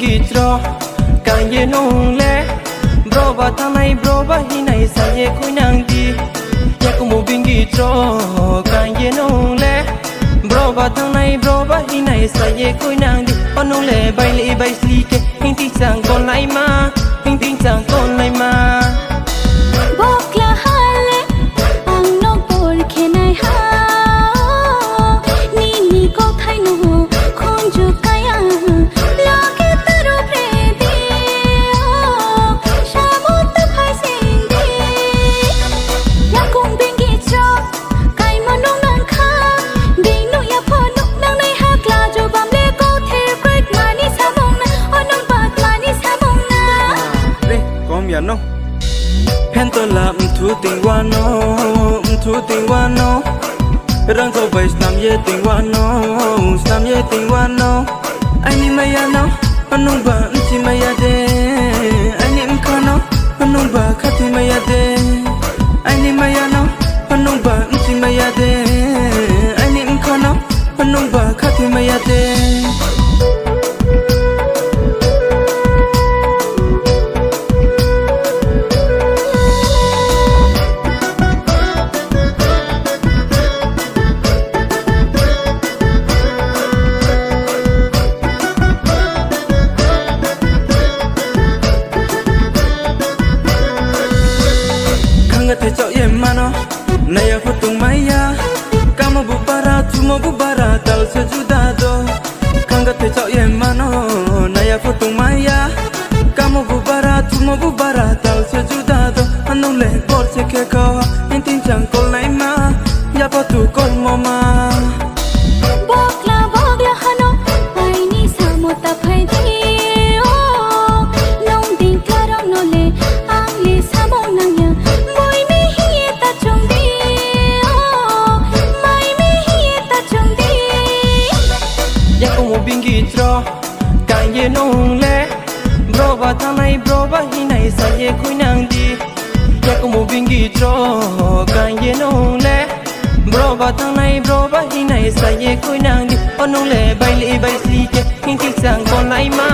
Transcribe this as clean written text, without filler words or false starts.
bingi tro càng ye nong le bro ba thang này bro ba hi này sa ye khoi nang di ya ko mo bingi tro càng ye nong le bro ba thang này bro ba hi này sa ye khoi nang di onong le bai sli ke hing ti sang kon lai ma hing ti sang kon lai ma bokla hale ang no por ke nai ha ni ko thai no khon ju kaya lage taro pre di shamut phai sing di ya kong bingi cho kai mo nong nang kha ding no ya pho nok nang nai ha kla jo bam le ko the great mani sa mong na onong bat mani sa mong na re kom ya no pen to la thu tình wa no thu tình wa no rang zo bai sam ye tình wa no ai ni ma ya no anong ba chi ma ya de ai ni m kha no anong ba kha ti ma ya de ai ni ma ya no anong ba chi ma ya de ai ni m kha no anong ba kha ti ma ya de te chao ye mano naya phutung maya kamo bubara tumo bubara tal se judado kanga te chao ye mano naya phutung maya kamo bubara tumo bubara tal se judado anong le bor se ke ko intin chang kol nai ma ya pa tu kol mo ma bokla hano ai ni samota phai di o long ding karong no le ang le samong nang ya bingi tro càng ye nong le bro ba thang này bro ba hi này sa ye khoi nang di ya ko mo bingi tro càng ye nong le bro ba thang này bro ba hi này sa ye khoi nang di onong le bai sli ke hing ti sang kon lai ma